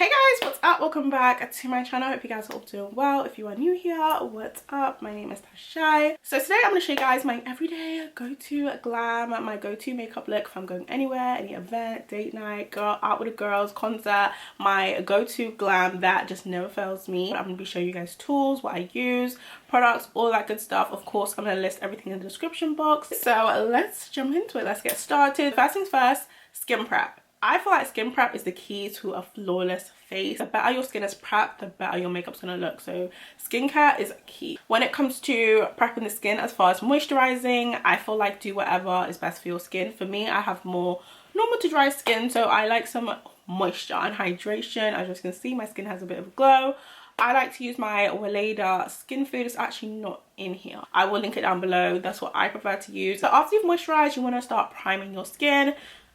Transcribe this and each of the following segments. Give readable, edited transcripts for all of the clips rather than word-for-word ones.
Hey guys, what's up? Welcome back to my channel. I hope you guys are all doing well. If you are new here, what's up? My name is TheShaiLife. So today I'm going to show you guys my everyday go-to glam, my go-to makeup look if I'm going anywhere, any event, date night, girl out with the girls, concert, my go-to glam that just never fails me. I'm going to be showing you guys tools, what I use, products, all that good stuff. Of course, I'm going to list everything in the description box. So let's jump into it. Let's get started. First things first, skin prep. I feel like skin prep is the key to a flawless face. The better your skin is prepped, the better your makeup's gonna look. So skincare is key. When it comes to prepping the skin as far as moisturizing, I feel like do whatever is best for your skin. For me, I have more normal to dry skin, so I like some moisture and hydration. As you can see, my skin has a bit of a glow. I like to use my Weleda skin food. It's actually not in here. I will link it down below. That's what I prefer to use. So after you've moisturized, you want to start priming your skin.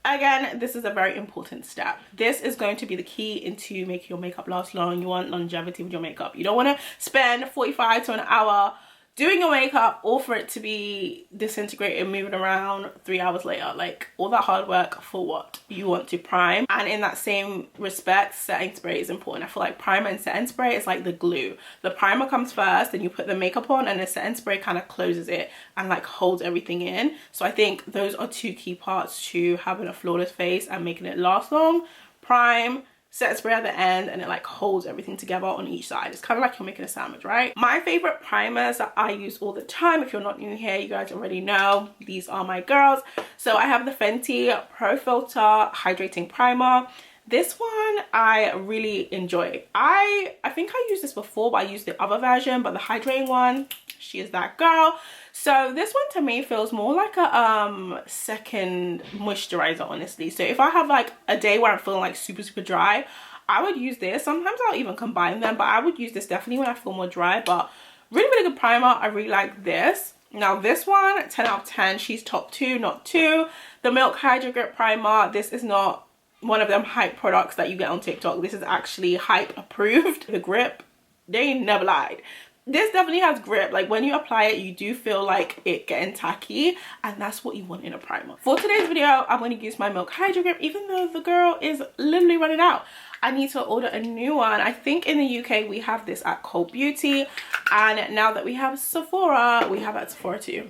Again, this is a very important step. This is going to be the key into making your makeup last long. You want longevity with your makeup. You don't want to spend 45 to an hour doing your makeup all for it to be disintegrated, moving around 3 hours later. Like, all that hard work for what? You want to prime. And in that same respect, setting spray is important. I feel like primer and setting spray is like the glue. The primer comes first, then you put the makeup on, and the setting spray kind of closes it and like holds everything in. So I think those are two key parts to having a flawless face and making it last long. Prime, set spray at the end, and it like holds everything together on each side. It's kind of like you're making a sandwich, right? My favorite primers that I use all the time, if you're not new here, you guys already know these are my girls. So I have the Fenty Pro Filter Hydrating Primer. This one I really enjoy. I think I used this before, but I used the other version, but the hydrating one, she is that girl. So this one to me feels more like a second moisturizer, honestly. So if I have like a day where I'm feeling like super dry, I would use this. Sometimes I'll even combine them, but I would use this definitely when I feel more dry. But really good primer. I really like this. Now this one, 10 out of 10. She's top 2, not 2. The Milk Hydro Grip Primer. This is not one of them hype products that you get on TikTok. This is actually hype approved. The grip, they never lied. This definitely has grip. Like when you apply it, you do feel like it getting tacky, and that's what you want in a primer. For today's video, I'm going to use my Milk Hydro Grip, even though the girl is literally running out. I need to order a new one. I think in the UK we have this at Cult Beauty, and now that we have Sephora, we have it at Sephora too.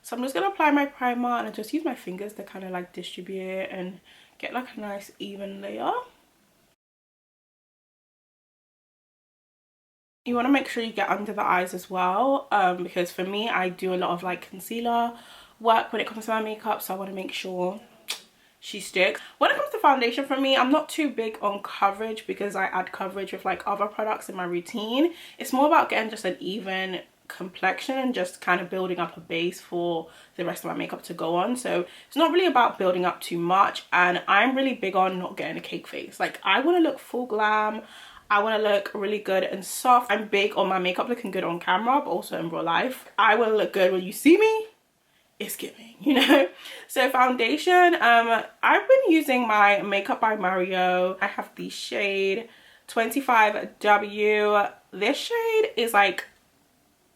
So I'm just going to apply my primer, and I just use my fingers to kind of like distribute it and get like a nice even layer. You want to make sure you get under the eyes as well, because for me, I do a lot of like concealer work when it comes to my makeup, so I want to make sure she sticks. When it comes to foundation, for me, I'm not too big on coverage because I add coverage with like other products in my routine. It's more about getting just an even complexion and just kind of building up a base for the rest of my makeup to go on. So it's not really about building up too much, and I'm really big on not getting a cake face. Like, I want to look full glam. I want to look really good and soft. I'm big on my makeup looking good on camera, but also in real life. I want to look good when you see me. It's giving, you know. So foundation, I've been using my Makeup by Mario. I have the shade 25W. This shade is like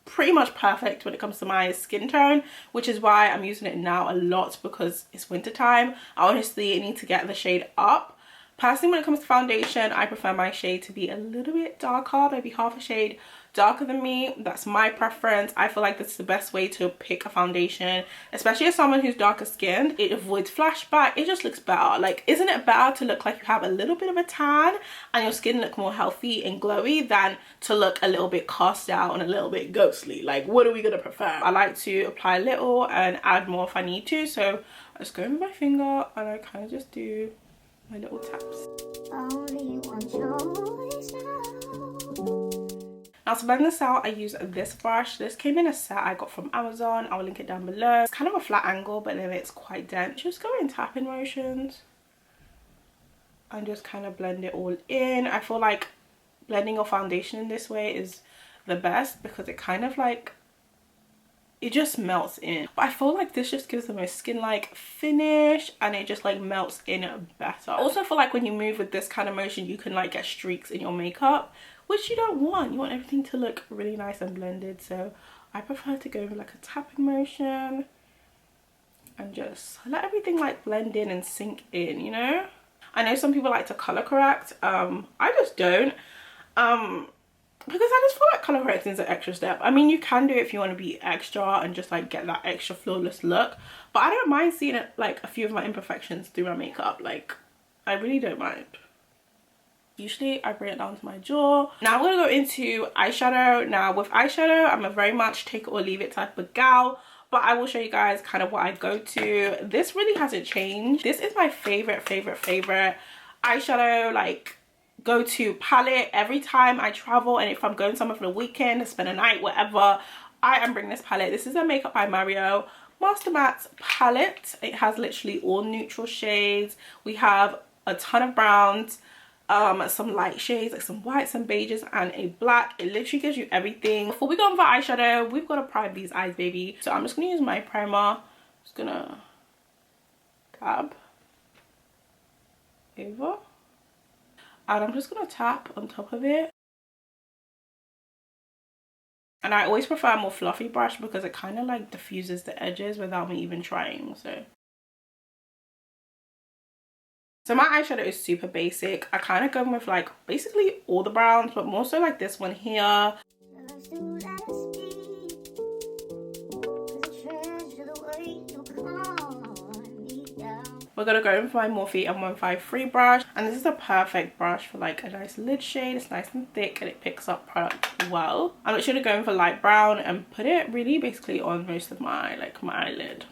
pretty much perfect when it comes to my skin tone, which is why I'm using it now a lot, because it's winter time. I honestly need to get the shade up. Personally, when it comes to foundation, I prefer my shade to be a little bit darker, maybe half a shade darker than me. That's my preference. I feel like that's the best way to pick a foundation, especially as someone who's darker skinned. It avoids flashback. It just looks better. Like, isn't it better to look like you have a little bit of a tan and your skin look more healthy and glowy than to look a little bit cast out and a little bit ghostly? Like, what are we gonna prefer? I like to apply a little and add more if I need to. So I just go with my finger and I kind of just do my little taps. Now to blend this out, I use this brush. This came in a set I got from Amazon. I'll link it down below. It's kind of a flat angle, but then it's quite dense. Just go in tapping motions and just kind of blend it all in. I feel like blending your foundation in this way is the best because it kind of like, it just melts in. But I feel like this just gives the most skin-like finish, and it just like melts in better. I also feel like when you move with this kind of motion, you can like get streaks in your makeup, which you don't want. You want everything to look really nice and blended. So I prefer to go with like a tapping motion and just let everything like blend in and sink in, you know? I know some people like to color correct. I just don't. Because I just feel like color correcting is an extra step. I mean, you can do it if you want to be extra and just like get that extra flawless look, but I don't mind seeing it, like, a few of my imperfections through my makeup. Like, I really don't mind. Usually I bring it down to my jaw. Now I'm going to go into eyeshadow. Now with eyeshadow, I'm a very much take it or leave it type of gal, but I will show you guys kind of what I go to. This really hasn't changed. This is my favorite eyeshadow, like, go-to palette every time I travel, and if I'm going somewhere for the weekend to spend a night, whatever, I am bringing this palette. This is a Makeup by Mario Master Matte palette. It has literally all neutral shades. We have a ton of browns, some light shades like some whites, some beiges, and a black. It literally gives you everything. Before we go on for eyeshadow, we've got to prime these eyes, baby. So I'm just gonna use my primer. Just gonna dab over, and I'm just gonna tap on top of it. And I always prefer a more fluffy brush because it kind of like diffuses the edges without me even trying. So my eyeshadow is super basic. I kind of go with like basically all the browns, but more so like this one here. We're gonna go in for my Morphe M153 brush, and this is a perfect brush for like a nice lid shade. It's nice and thick and it picks up product well. I'm actually gonna go in for light brown and put it really basically on most of my my eyelid.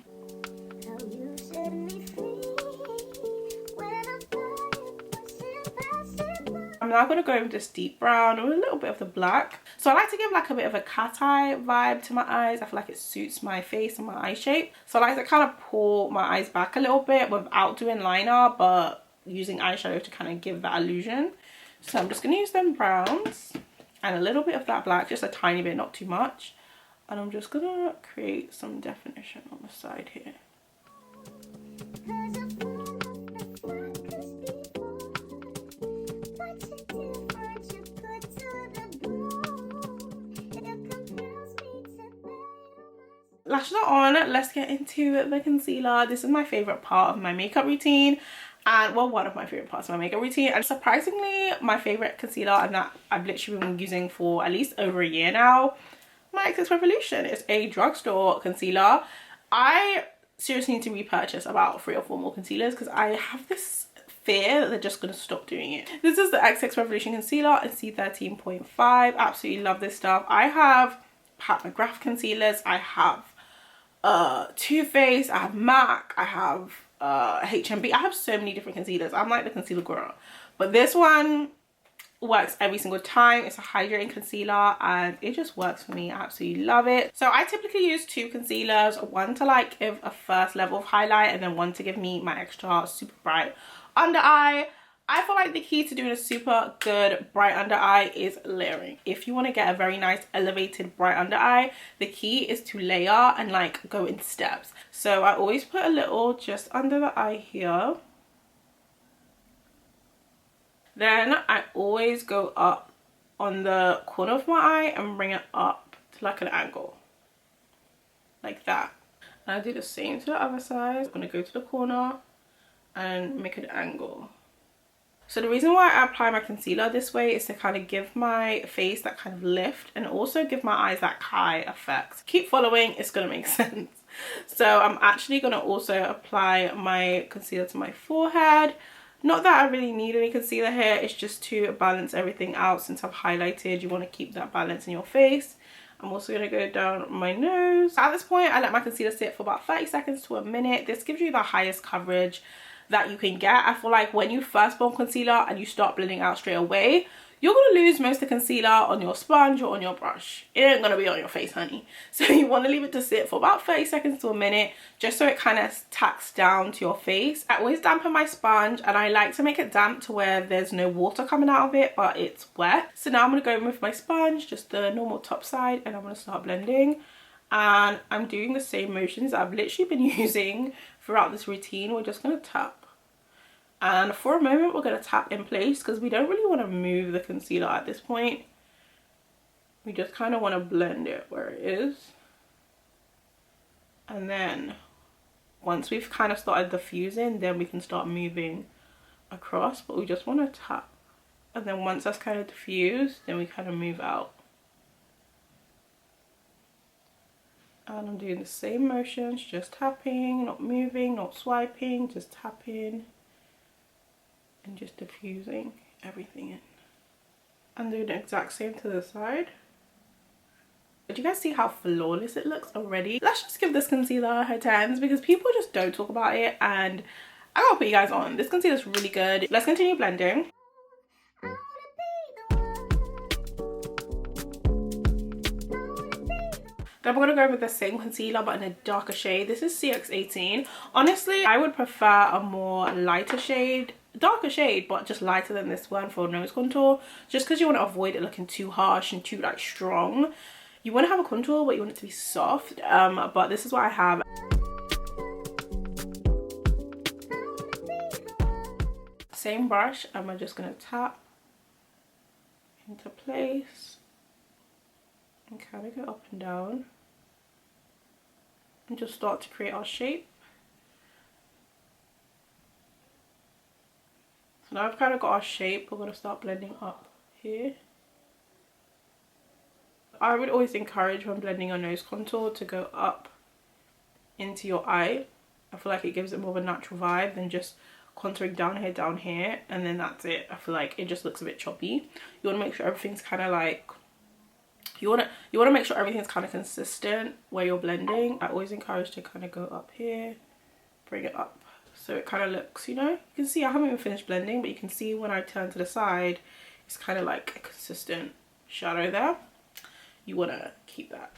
I'm now going to go with this deep brown with a little bit of the black. So I like to give like a bit of a cat eye vibe to my eyes. I feel like it suits my face and my eye shape. So I like to kind of pull my eyes back a little bit without doing liner, but using eyeshadow to kind of give that illusion. So I'm just going to use them browns and a little bit of that black, just a tiny bit, not too much. And I'm just going to create some definition on the side here. Lashes are on. Let's get into the concealer. This is my favorite part of my makeup routine, and well, one of my favorite parts of my makeup routine, and surprisingly my favorite concealer, and that I've literally been using for at least over a year now, my Xxrevolution. It's a drugstore concealer. I seriously need to repurchase about 3 or 4 more concealers because I have this fear that they're just going to stop doing it. This is the Xxrevolution concealer in C13.5. Absolutely love this stuff. I have Pat McGrath concealers, I have Too Faced, I have MAC, I have HMB. I have so many different concealers. I'm like the concealer girl, but this one works every single time. It's a hydrating concealer and it just works for me. I absolutely love it. So I typically use 2 concealers, one to like give a first level of highlight and then one to give me my extra super bright under eye. I feel like the key to doing a super good bright under eye is layering. If you want to get a very nice elevated bright under eye, the key is to layer and like go in steps. So I always put a little just under the eye here. Then I always go up on the corner of my eye and bring it up to like an angle. Like that. And I do the same to the other side. I'm going to go to the corner and make an angle. So the reason why I apply my concealer this way is to kind of give my face that kind of lift and also give my eyes that high effect. Keep following, it's going to make sense. So I'm actually going to also apply my concealer to my forehead. Not that I really need any concealer here, it's just to balance everything out. Since I've highlighted, you want to keep that balance in your face. I'm also going to go down my nose. At this point, I let my concealer sit for about 30 seconds to a minute. This gives you the highest coverage that you can get. I feel like when you first put on concealer and you start blending out straight away, you're going to lose most of the concealer on your sponge or on your brush. It ain't going to be on your face, honey. So you want to leave it to sit for about 30 seconds to a minute, just so it kind of tacks down to your face. I always dampen my sponge, and I like to make it damp to where there's no water coming out of it, but it's wet. So now I'm going to go in with my sponge, just the normal top side, and I'm going to start blending. And I'm doing the same motions I've literally been using throughout this routine. We're just going to tap. And for a moment, we're going to tap in place because we don't really want to move the concealer at this point. We just kind of want to blend it where it is. And then once we've kind of started diffusing, then we can start moving across, but we just want to tap, and then once that's kind of diffused, then we kind of move out. And I'm doing the same motions, just tapping, not moving, not swiping, just tapping and just diffusing everything in. And doing the exact same to the side. Did you guys see how flawless it looks already? Let's just give this concealer her 10s because people just don't talk about it, and I gotta put you guys on. This concealer is really good. Let's continue blending. Then we're going to go with the same concealer but in a darker shade. This is CX18. Honestly, I would prefer a more lighter shade, darker shade, but just lighter than this one for nose contour. Just because you want to avoid it looking too harsh and too like strong. You want to have a contour, but you want it to be soft. But this is what I have. Same brush, and we're just going to tap into place. And kind of go up and down and just start to create our shape. So now I've kind of got our shape, we're going to start blending up here. I would always encourage when blending your nose contour to go up into your eye. I feel like it gives it more of a natural vibe than just contouring down here, and then that's it. I feel like it just looks a bit choppy. You want to make sure everything's kind of like, you want to make sure everything's kind of consistent where you're blending. I always encourage to kind of go up here, bring it up so it kind of looks, you know, you can see I haven't even finished blending, but you can see when I turn to the side it's kind of like a consistent shadow there. You want to keep that.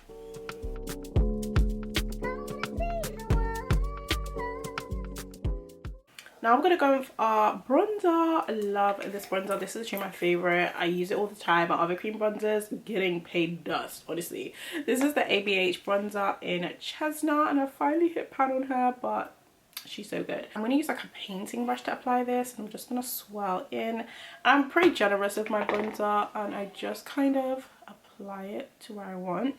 Now I'm going to go with our bronzer. I love this bronzer. This is actually my favorite. I use it all the time. My other cream bronzers are getting paid dust, honestly. This is the ABH bronzer in chestnut, and I finally hit pan on her, but she's so good. I'm going to use like a painting brush to apply this, and I'm just going to swirl in. I'm pretty generous with my bronzer, and I just kind of apply it to where I want.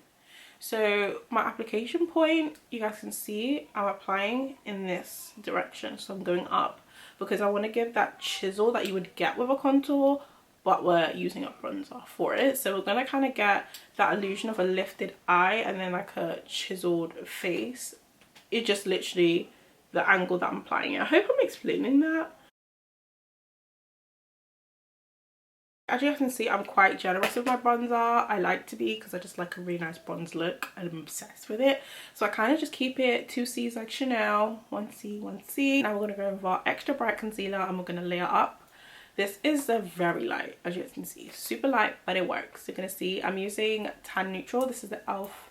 So my application point, you guys can see I'm applying in this direction, so I'm going up because I want to give that chisel that you would get with a contour, but we're using a bronzer for it. So we're going to kind of get that illusion of a lifted eye and then like a chiseled face. It's just literally the angle that I'm applying it. I hope I'm explaining that. As you guys can see, I'm quite generous with my bronzer. I like to be because I just like a really nice bronze look and I'm obsessed with it. So I kind of just keep it 2 C's like Chanel, 1 C, 1 C. Now we're going to go with our extra bright concealer and we're going to layer up. This is a very light, as you guys can see. Super light, but it works. You're going to see I'm using Tan Neutral. This is the e.l.f.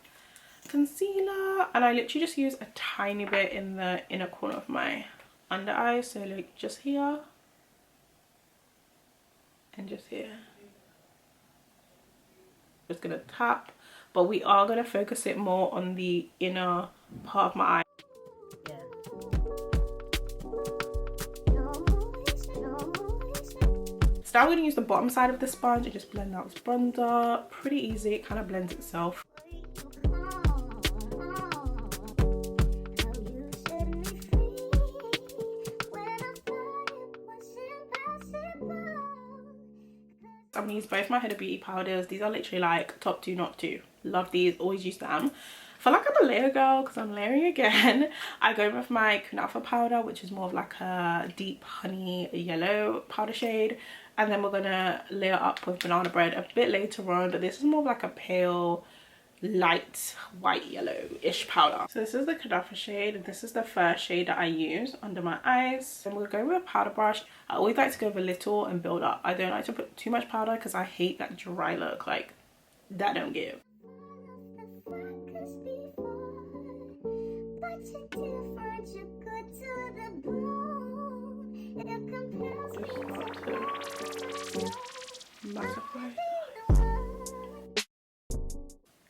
concealer. And I literally just use a tiny bit in the inner corner of my under eye. So like just here. And just here, just gonna tap, but we are gonna focus it more on the inner part of my eye. So now we're gonna use the bottom side of the sponge and just blend out this bronzer. Pretty easy, it kind of blends itself. I'm gonna use both my Huda Beauty powders. These are literally like top 2 not 2. Love these, always use them. I feel like I'm a layer girl because I'm layering again. I go with my kunafa powder, which is more of like a deep honey yellow powder shade, and then we're gonna layer up with banana bread a bit later on, but this is more of like a pale light white yellow-ish powder. So this is the kunafa shade, and this is the first shade that I use under my eyes. And we're going with a powder brush. I always like to go with a little and build up. I don't like to put too much powder because I hate that dry look. Like, that don't give. Just start to massify.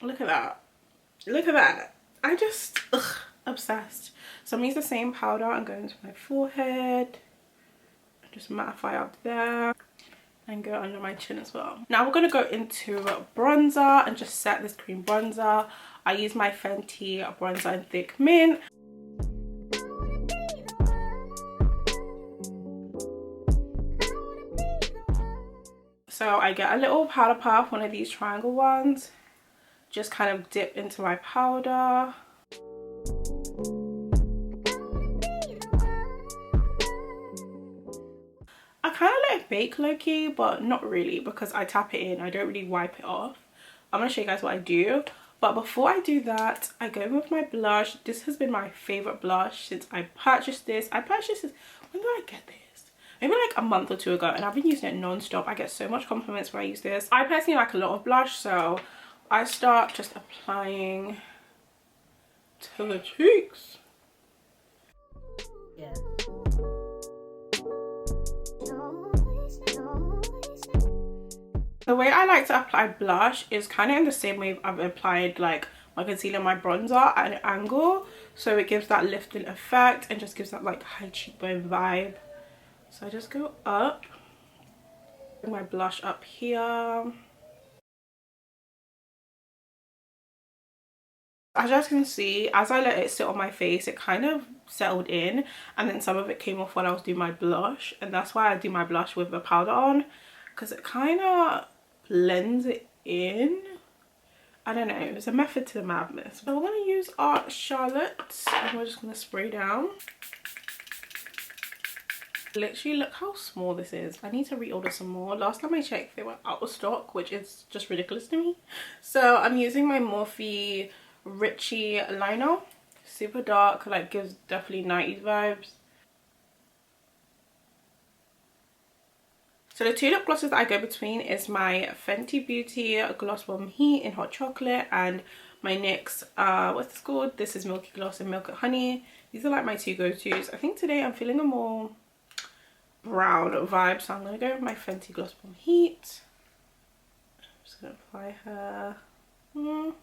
Look at that. Look at that. I just, obsessed. So I'm using the same powder and going to my forehead. Just mattify up there. And go under my chin as well. Now we're going to go into bronzer and just set this cream bronzer. I use my Fenty bronzer in Thick Mint. So I get a little powder puff, one of these triangle ones, just kind of dip into my powder. I kind of let it bake low-key, but not really, because I tap it in. I don't really wipe it off. I'm going to show you guys what I do. But before I do that, I go in with my blush. This has been my favorite blush since I purchased this. I purchased this, when did I get this? Maybe like a month or two ago, and I've been using it non-stop. I get so much compliments when I use this. I personally like a lot of blush, so I start just applying to the cheeks. Yeah. The way I like to apply blush is kind of in the same way I've applied like my concealer and my bronzer at an angle, so it gives that lifting effect and just gives that like high cheekbone vibe. So I just go up, bring my blush up here. As you guys can see, as I let it sit on my face, it kind of settled in, and then some of it came off while I was doing my blush, and that's why I do my blush with the powder on, because it kind of blends it in. I don't know, there's a method to the madness. So we're going to use our Charlotte, and we're just going to spray down. Literally, look how small this is. I need to reorder some more. Last time I checked, they were out of stock, which is just ridiculous to me. So I'm using my Morphe Richie liner. Super dark, like gives definitely 90s vibes. So the two lip glosses that I go between is my Fenty Beauty Gloss Bomb Heat in Hot Chocolate, and my NYX, what's this called? This is Milky Gloss in Milk and Honey. These are like my two go-tos. I think today I'm feeling a more brown vibe, so I'm going to go with my Fenty Gloss Bomb Heat. I'm just going to apply her. You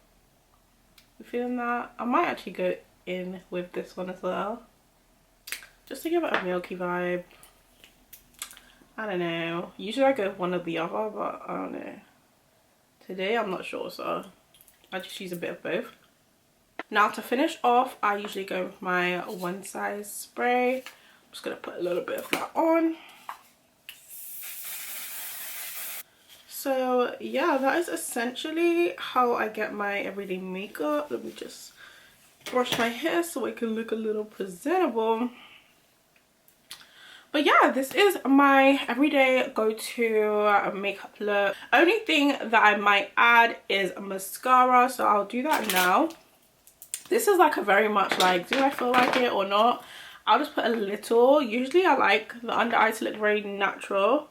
feeling that? I might actually go in with this one as well, just to give it a milky vibe. I don't know, usually I go with one or the other, but I don't know, today I'm not sure, so I just use a bit of both. Now to finish off, I usually go with my One Size spray. I'm just going to put a little bit of that on. So yeah, that is essentially how I get my everyday makeup. Let me just brush my hair so I can look a little presentable. But yeah, this is my everyday go-to makeup look. Only thing that I might add is a mascara, so I'll do that now. This is like a very much like, do I feel like it or not? I'll just put a little. Usually I like the under eye to look very natural.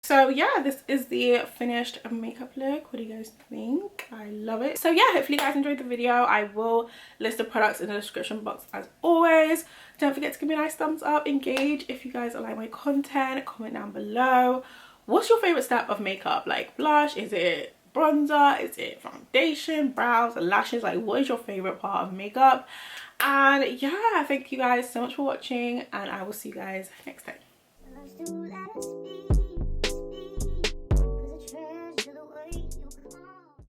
So yeah, this is the finished makeup look. What do you guys think? I love it. So yeah, hopefully you guys enjoyed the video. I will list the products in the description box as always. Don't forget to give me a nice thumbs up, engage if you guys like my content, comment down below. What's your favorite step of makeup? Like blush? Is it bronzer? Is it foundation, brows, lashes? Like what is your favorite part of makeup? And yeah, thank you guys so much for watching, and I will see you guys next time.